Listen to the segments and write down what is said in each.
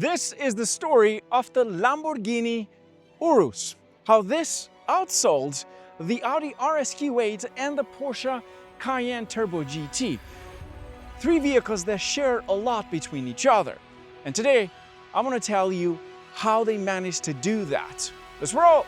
This is the story of the Lamborghini Urus, how this outsold the Audi RSQ8 and the Porsche Cayenne Turbo GT. Three vehicles that share a lot between each other. And today, I'm going to tell you how they managed to do that. Let's roll!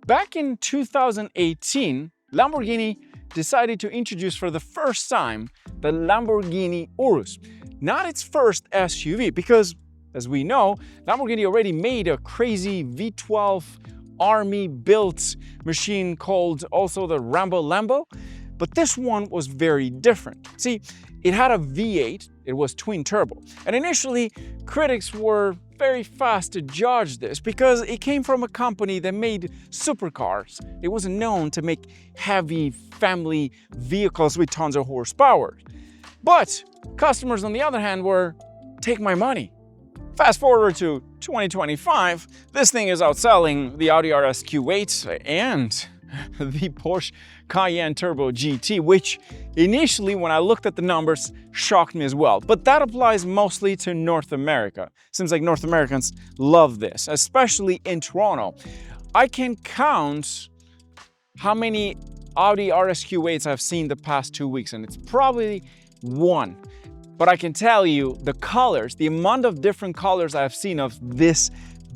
Back in 2018, Lamborghini decided to introduce for the first time the Lamborghini Urus. Not its first SUV, because as we know, Lamborghini already made a crazy V12 army-built machine called also the Rambo Lambo, but this one was very different. See, it had a V8, it was twin turbo, and initially critics were very fast to judge this because it came from a company that made supercars. It wasn't known to make heavy family vehicles with tons of horsepower. But customers, on the other hand, were, take my money. Fast forward to 2025, this thing is outselling the Audi RSQ8 and the Porsche Cayenne Turbo GT, which initially, when I looked at the numbers, shocked me as well. But that applies mostly to North America. Seems like North Americans love this, especially in Toronto. I can count how many Audi RSQ8s I've seen the past 2 weeks, and it's probably one. But I can tell you the colors, the amount of different colors I've seen of this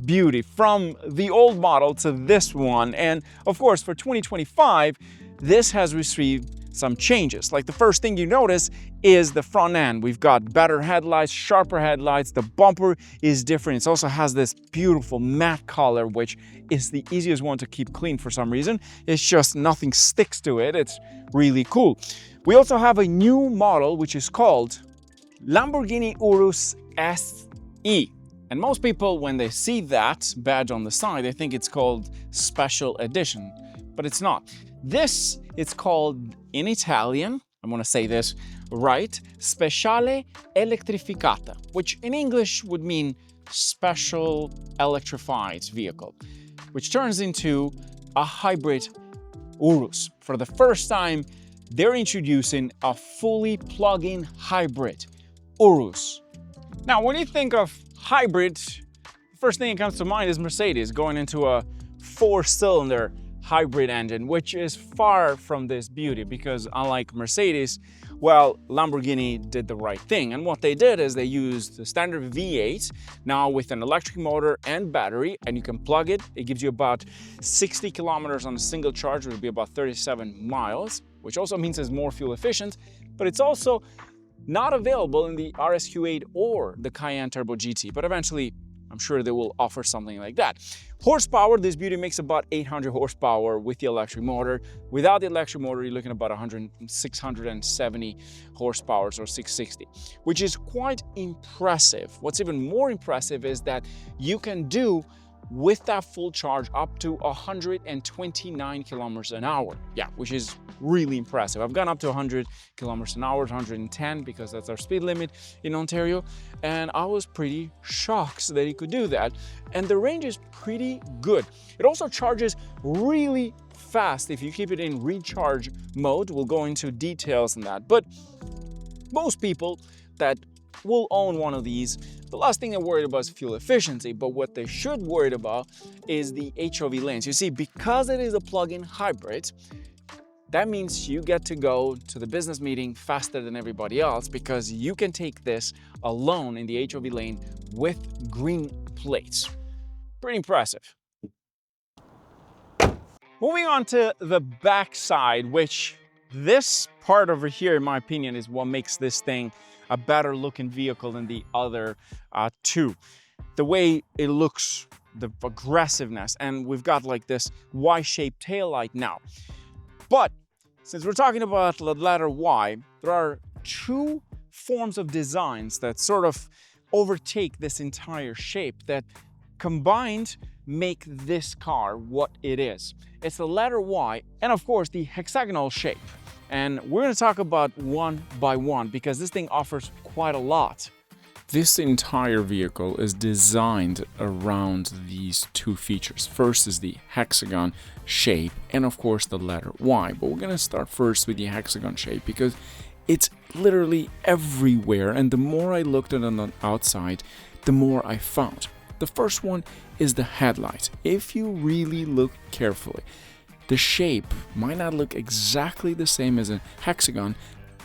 beauty, from the old model to this one. And of course, for 2025, this has received some changes. Like the first thing you notice is the front end. We've got better headlights, sharper headlights. The bumper is different. It also has this beautiful matte color, which is the easiest one to keep clean for some reason. It's just nothing sticks to it. It's really cool. We also have a new model, which is called Lamborghini Urus SE. And most people, when they see that badge on the side, they think it's called Special Edition, but it's not. This, it's called, in Italian, I'm gonna say this right, Speciale Elettrificata, which in English would mean Special Electrified Vehicle, which turns into a hybrid Urus. For the first time, they're introducing a fully plug-in hybrid Urus. Now, when you think of hybrid, the first thing that comes to mind is Mercedes going into a 4-cylinder hybrid engine, which is far from this beauty because unlike Mercedes, well, Lamborghini did the right thing. And what they did is they used the standard V8 now with an electric motor and battery, and you can plug it. It gives you about 60 kilometers on a single charge, which would be about 37 miles, which also means it's more fuel efficient, but it's also not available in the RSQ8 or the Cayenne Turbo GT, but eventually I'm sure they will offer something like that. Horsepower, this beauty makes about 800 horsepower with the electric motor. Without the electric motor, you're looking at about 670 horsepower, or 660, which is quite impressive. What's even more impressive is that you can do with that full charge up to 129 kilometers an hour. Yeah, which is really impressive. I've gone up to 100 kilometers an hour, 110, because that's our speed limit in Ontario, and I was pretty shocked that it could do that. And the range is pretty good. It also charges really fast if you keep it in recharge mode. We'll go into details on that, but most people that will own one of these, the last thing they're worried about is fuel efficiency, but what they should worry about is the HOV lanes. You see, because it is a plug-in hybrid, that means you get to go to the business meeting faster than everybody else because you can take this alone in the HOV lane with green plates. Pretty impressive. Moving on to the back side, which this part over here, in my opinion, is what makes this thing a better looking vehicle than the other two. The way it looks, the aggressiveness, and we've got like this Y-shaped taillight now. But Since we're talking about the letter Y, there are two forms of designs that sort of overtake this entire shape that combined make this car what it is. It's the letter Y and of course the hexagonal shape. And we're going to talk about one by one because this thing offers quite a lot. This entire vehicle is designed around these two features. First is the hexagon shape and of course the letter Y. But we're going to start first with the hexagon shape because it's literally everywhere, and the more I looked at it on the outside, the more I found. The first one is the headlight. If you really look carefully, the shape might not look exactly the same as a hexagon,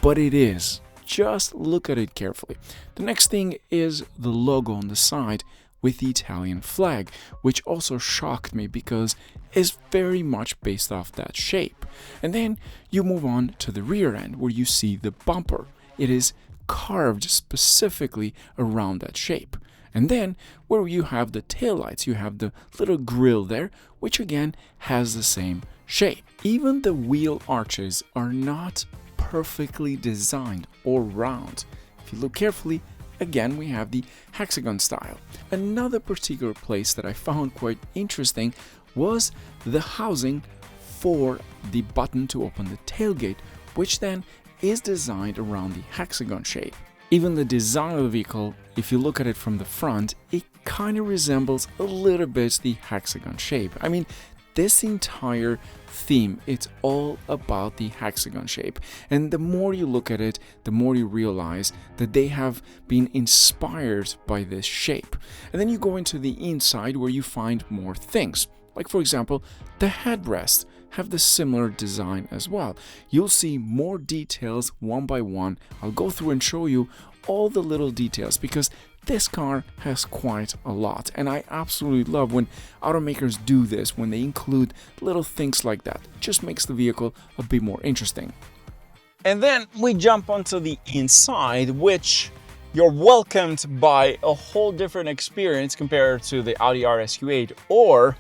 but it is. Just look at it carefully. The next thing is the logo on the side with the Italian flag, which also shocked me because it's very much based off that shape. And then you move on to the rear end where you see the bumper. It is carved specifically around that shape. And then where you have the taillights, you have the little grille there, which again has the same shape. Even the wheel arches are not perfectly designed or round. If you look carefully, again we have the hexagon style. Another particular place that I found quite interesting was the housing for the button to open the tailgate, which then is designed around the hexagon shape. Even the design of the vehicle, if you look at it from the front, it kind of resembles a little bit the hexagon shape. I mean, this entire theme, it's all about the hexagon shape. And the more you look at it, the more you realize that they have been inspired by this shape. And then you go into the inside where you find more things. Like for example, the headrest have the similar design as well. You'll see more details one by one. I'll go through and show you all the little details because this car has quite a lot, and I absolutely love when automakers do this, when they include little things like that. It just makes the vehicle a bit more interesting. And then we jump onto the inside, which you're welcomed by a whole different experience compared to the Audi RSQ8 or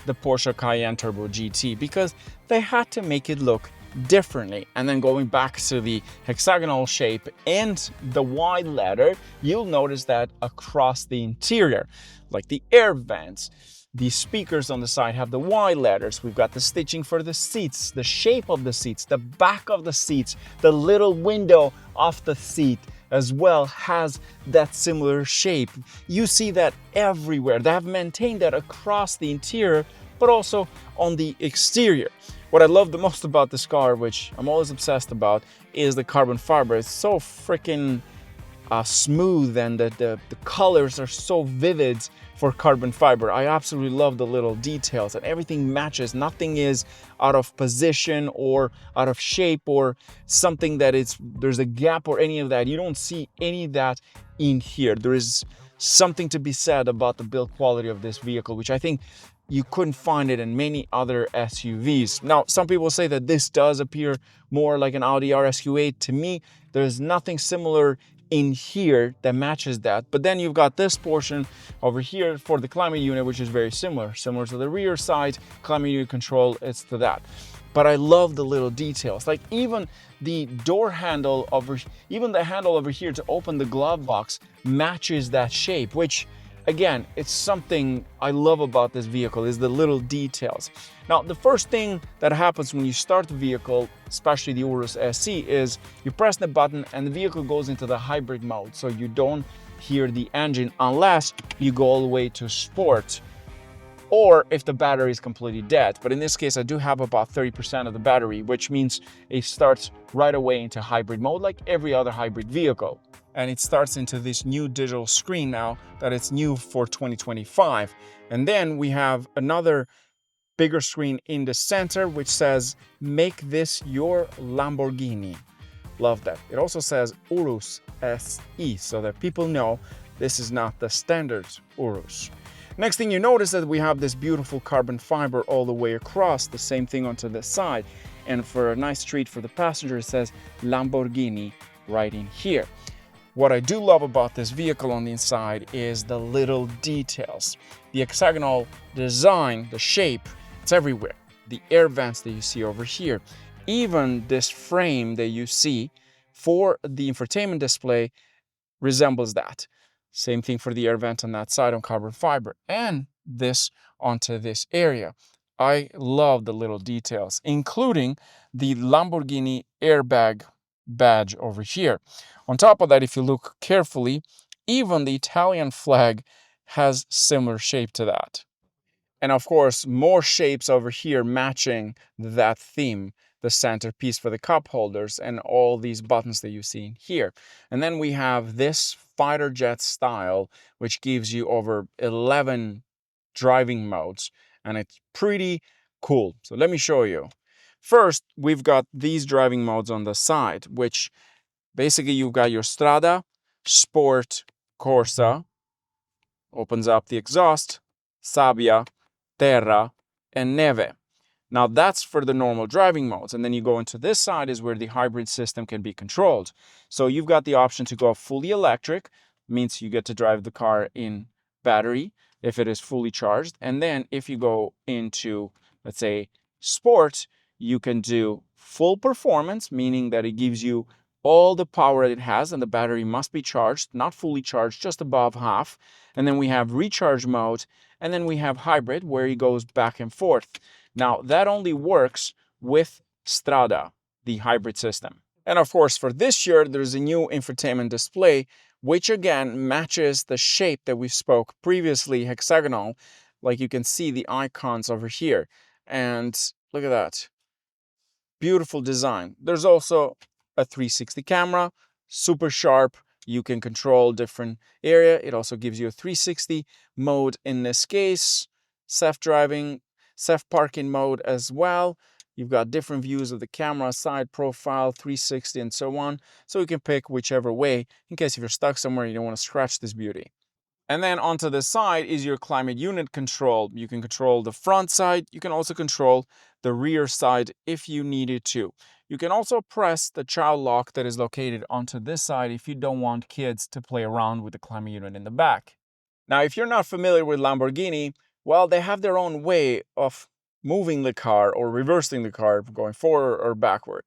the Porsche Cayenne Turbo GT, because they had to make it look differently. And then going back to the hexagonal shape and the Y letter, you'll notice that across the interior, like the air vents, the speakers on the side have the Y letters. We've got the stitching for the seats, the shape of the seats, the back of the seats, the little window off the seat as well has that similar shape. You see that everywhere. They have maintained that across the interior, but also on the exterior. What I love the most about this car, which I'm always obsessed about, is the carbon fiber. It's so freaking smooth, and the colors are so vivid for carbon fiber. I absolutely love the little details, and everything matches. Nothing is out of position or out of shape or something that there's a gap or any of that. You don't see any of that in here. There is something to be said about the build quality of this vehicle, which I think you couldn't find it in many other SUVs. Now, some people say that this does appear more like an Audi RSQ8. To me, there's nothing similar in here that matches that. But then you've got this portion over here for the climate unit, which is very similar to the rear side climate unit control. It's to that. But I love the little details, like even the door handle even the handle over here to open the glove box matches that shape, which again, it's something I love about this vehicle, is the little details. Now, the first thing that happens when you start the vehicle, especially the Urus SE, is you press the button and the vehicle goes into the hybrid mode. So you don't hear the engine unless you go all the way to sport, or if the battery is completely dead. But in this case, I do have about 30% of the battery, which means it starts right away into hybrid mode like every other hybrid vehicle. And it starts into this new digital screen now that it's new for 2025. And then we have another bigger screen in the center, which says, "Make this your Lamborghini." Love that. It also says Urus SE, so that people know this is not the standard Urus. Next thing you notice that we have this beautiful carbon fiber all the way across, the same thing onto the side. And for a nice treat for the passenger, it says Lamborghini right in here. What I do love about this vehicle on the inside is the little details. The hexagonal design, the shape, it's everywhere. The air vents that you see over here, Even this frame that you see for the infotainment display resembles that. Same thing for the air vent on that side on carbon fiber, and this onto this area. I love the little details, including the Lamborghini airbag badge over here. On top of that, if you look carefully, even the Italian flag has similar shape to that. And of course, more shapes over here matching that theme, the centerpiece for the cup holders and all these buttons that you see in here. And then we have this fighter jet style, which gives you over 11 driving modes, and it's pretty cool. So let me show you. First, we've got these driving modes on the side, which basically you've got your Strada, Sport, Corsa, opens up the exhaust, Sabbia, Terra, and Neve. Now that's for the normal driving modes. And then you go into this side is where the hybrid system can be controlled. So you've got the option to go fully electric, means you get to drive the car in battery if it is fully charged. And then if you go into, let's say, sport, you can do full performance, meaning that it gives you all the power it has and the battery must be charged, not fully charged, just above half. And then we have recharge mode, and then we have hybrid where it goes back and forth. Now that only works with Strada, the hybrid system. And of course for this year there's a new infotainment display which again matches the shape that we spoke previously, hexagonal, like you can see the icons over here. And look at that. Beautiful design. There's also a 360 camera, super sharp. You can control different area. It also gives you a 360 mode in this case, self-driving, self-parking mode as well. You've got different views of the camera, side profile, 360 and so on. So you can pick whichever way in case if you're stuck somewhere you don't want to scratch this beauty. And then onto the side is your climate unit control. You can control the front side. You can also control the rear side if you needed to. You can also press the child lock that is located onto this side if you don't want kids to play around with the climate unit in the back. Now, if you're not familiar with Lamborghini, well, they have their own way of moving the car or reversing the car, going forward or backward.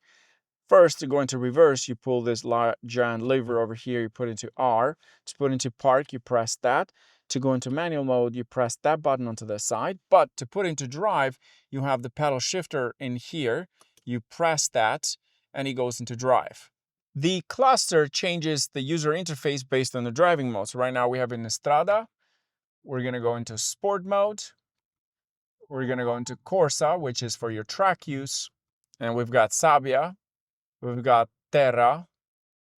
First, to go into reverse, you pull this giant lever over here, you put into R. To put into park, you press that. To go into manual mode, you press that button onto the side. But to put into drive, you have the pedal shifter in here. You press that, and it goes into drive. The cluster changes the user interface based on the driving mode. So right now we have in Strada. We're going to go into sport mode. We're going to go into Corsa, which is for your track use. And we've got Sabbia. We've got Terra,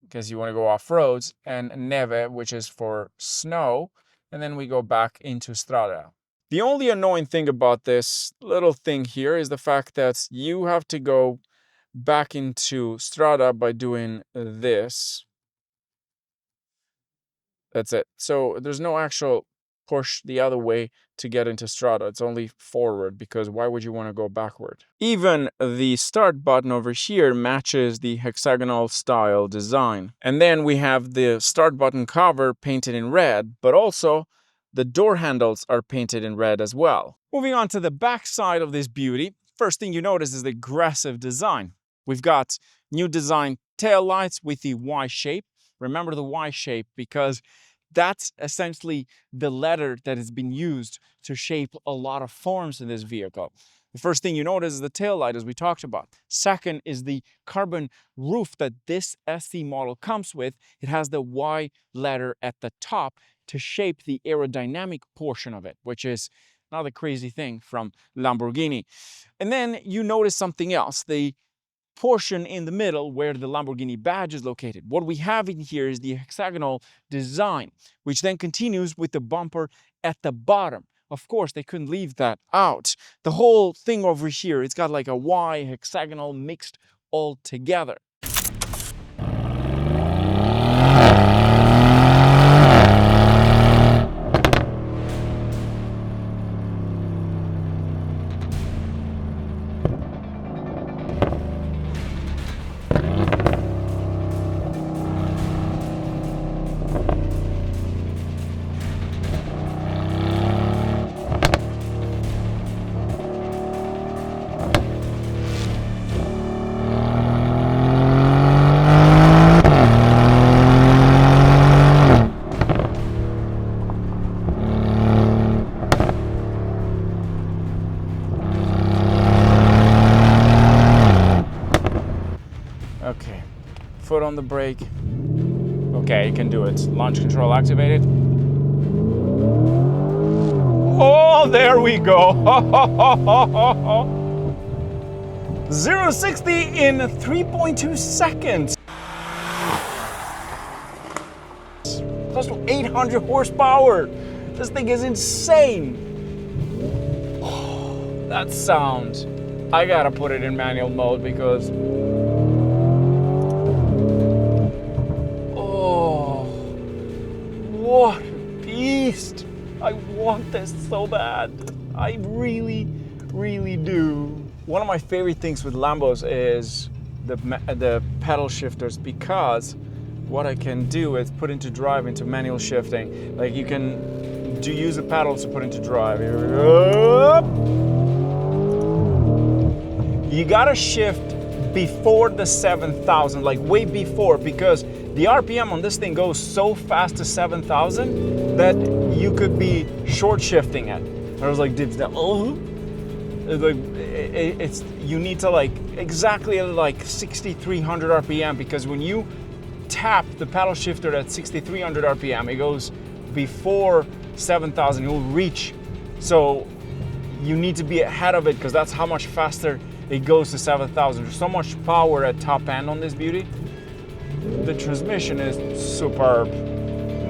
because you want to go off-roads, and Neve, which is for snow. And then we go back into Strada. The only annoying thing about this little thing here is the fact that you have to go back into Strada by doing this. That's it. So there's no actual push the other way to get into Strada. It's only forward, because why would you want to go backward? Even the start button over here matches the hexagonal style design. And then we have the start button cover painted in red, but also the door handles are painted in red as well. Moving on to the back side of this beauty, first thing you notice is the aggressive design. We've got new design tail lights with the Y shape. Remember the Y shape because that's essentially the letter that has been used to shape a lot of forms in this vehicle. The first thing you notice is the tail light, as we talked about. Second is the carbon roof that this SE model comes with. It has the Y letter at the top to shape the aerodynamic portion of it, which is another crazy thing from Lamborghini. And then you notice something else, the portion in the middle where the Lamborghini badge is located. What we have in here is the hexagonal design, which then continues with the bumper at the bottom. Of course, they couldn't leave that out. The whole thing over here, it's got like a Y hexagonal mixed all together. foot on the brake. Okay, it can do it. Launch control activated. Oh, there we go. 0-60 in 3.2 seconds. Close to 800 horsepower. This thing is insane. Oh, that sound. I gotta put it in manual mode because, oh, what a beast. I want this so bad. I really, really do. One of my favorite things with Lambos is the pedal shifters, because what I can do is put into drive into manual shifting. Like you can use the pedals to put into drive. You gotta shift before the 7,000, like way before, because the RPM on this thing goes so fast to 7,000 that you could be short shifting it. I was like, dips down. Oh, it's like you need to like exactly like 6,300 RPM, because when you tap the paddle shifter at 6,300 RPM, it goes before 7,000. It will reach. So you need to be ahead of it, because that's how much faster it goes to 7,000. There's so much power at top end on this beauty. The transmission is superb,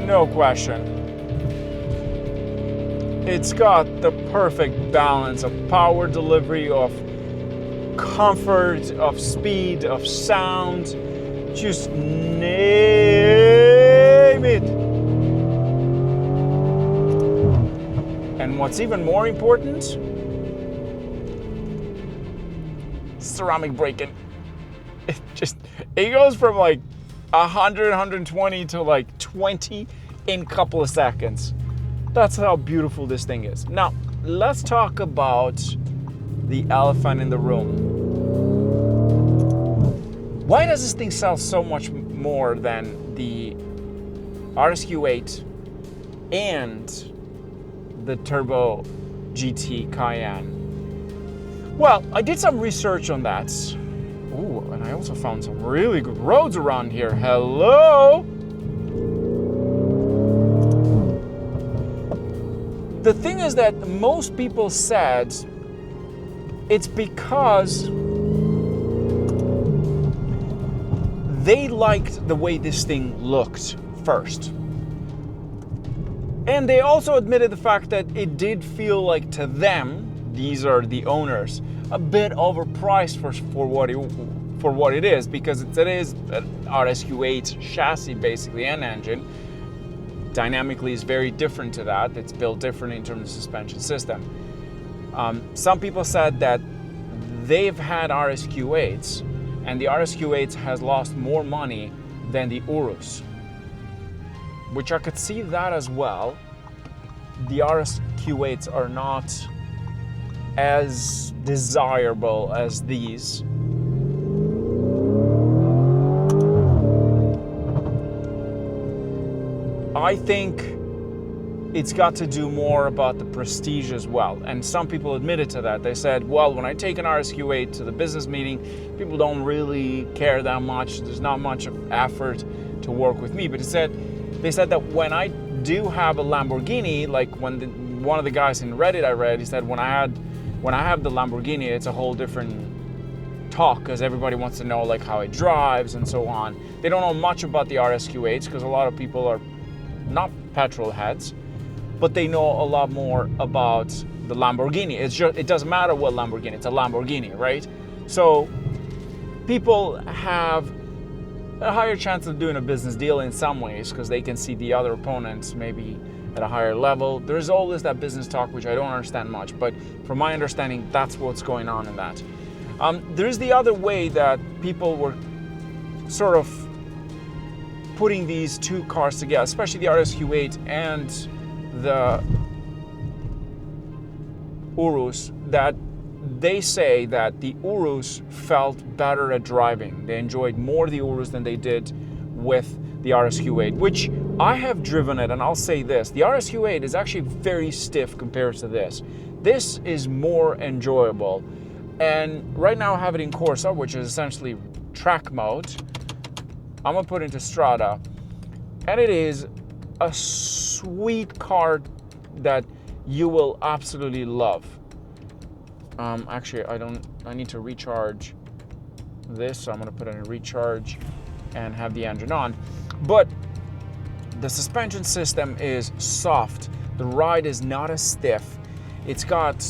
no question. It's got the perfect balance of power delivery, of comfort, of speed, of sound. Just name it. And what's even more important, ceramic braking. It goes from like 100, 120 to like 20 in a couple of seconds. That's how beautiful this thing is. Now, let's talk about the elephant in the room. Why does this thing sell so much more than the RSQ8 and the Turbo GT Cayenne? Well, I did some research on that. Ooh, and I also found some really good roads around here. Hello! The thing is that most people said it's because they liked the way this thing looked first. And they also admitted the fact that it did feel like, to them, these are the owners, a bit overpriced for what it is, because it is an RSQ8 chassis basically and engine. Dynamically is very different to that. It's built different in terms of suspension system. Some people said that they've had RSQ8s, and the RSQ8 has lost more money than the Urus, which I could see that as well. The RSQ8s are not as desirable as these. I think it's got to do more about the prestige as well. And some people admitted to that. They said, well, when I take an RSQ8 to the business meeting, people don't really care that much. There's not much of effort to work with me. But they said that when I do have a Lamborghini, like when one of the guys in Reddit I read, he said, when I have the Lamborghini, it's a whole different talk, because everybody wants to know like how it drives and so on. They don't know much about the RSQ8s, because a lot of people are not petrol heads, but they know a lot more about the Lamborghini. It doesn't matter what Lamborghini, it's a Lamborghini, right? So people have a higher chance of doing a business deal in some ways, because they can see the other opponents maybe at a higher level. There's always that business talk, which I don't understand much, but from my understanding, that's what's going on in that. There's the other way that people were sort of putting these two cars together, especially the RSQ8 and the Urus, that they say that the Urus felt better at driving. They enjoyed more the Urus than they did with the RSQ8, which I have driven it, and I'll say this, the RSQ8 is actually very stiff compared to this. This is more enjoyable. And right now I have it in Corsa, which is essentially track mode. I'm gonna put into Strada, and it is a sweet car that you will absolutely love. Actually, I need to recharge this, so I'm gonna put it in recharge and have the engine on. But the suspension system is soft. The ride is not as stiff. It's got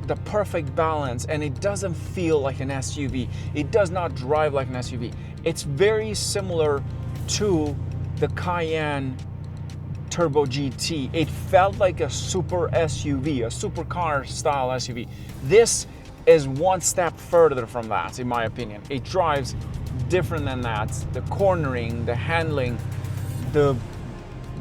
the perfect balance, and it doesn't feel like an SUV. It does not drive like an SUV. It's very similar to the Cayenne Turbo GT. It felt like a super SUV, a supercar style SUV. This is one step further from that, in my opinion. It drives different than that. The cornering, the handling, the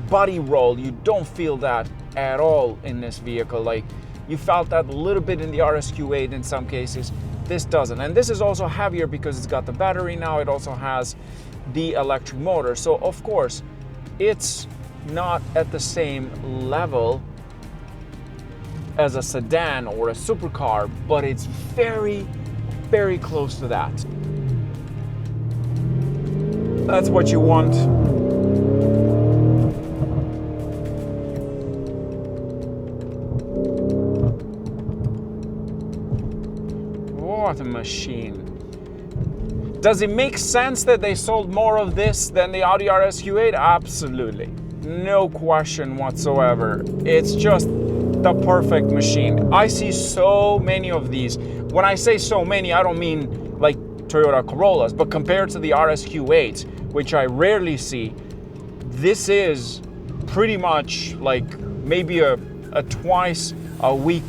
body roll, you don't feel that at all in this vehicle. Like, you felt that a little bit in the RSQ8 in some cases. This doesn't. And this is also heavier because it's got the battery now. It also has the electric motor. So of course, it's not at the same level as a sedan or a supercar, but it's very, very close to that. That's what you want. What a machine. Does it make sense that they sold more of this than the Audi RSQ8? Absolutely. No question whatsoever. It's just the perfect machine. I see so many of these. When I say so many, I don't mean like Toyota Corollas, but compared to the RSQ8, which I rarely see, this is pretty much like maybe a twice a week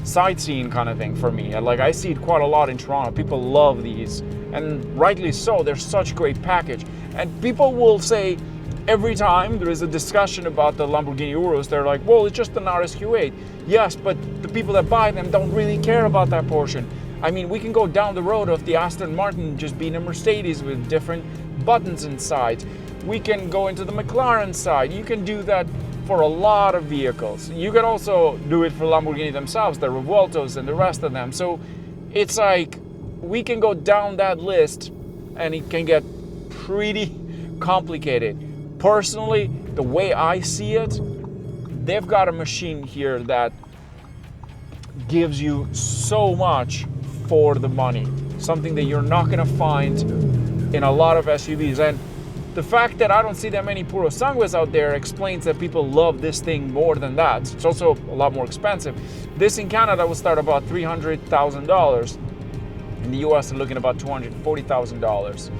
sightseeing kind of thing for me. Like, I see it quite a lot in Toronto. People love these, and rightly so. They're such a great package. And people will say, every time there is a discussion about the Lamborghini Urus, they're like, well, it's just an RSQ8. Yes, but the people that buy them don't really care about that portion. I mean, we can go down the road of the Aston Martin just being a Mercedes with different buttons inside. We can go into the McLaren side. You can do that for a lot of vehicles. You can also do it for Lamborghini themselves, the Revueltos and the rest of them. So it's like, we can go down that list and it can get pretty complicated. Personally, the way I see it, they've got a machine here that gives you so much for the money. Something that you're not gonna find in a lot of SUVs. And the fact that I don't see that many Puro Sangues out there explains that people love this thing more than that. It's also a lot more expensive. This in Canada will start about $300,000. In the US, they're looking about $240,000.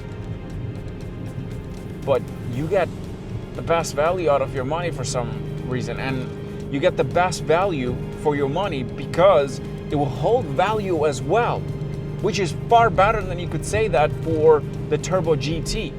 But you get the best value out of your money for some reason. And you get the best value for your money because it will hold value as well, which is far better than you could say that for the Turbo GT.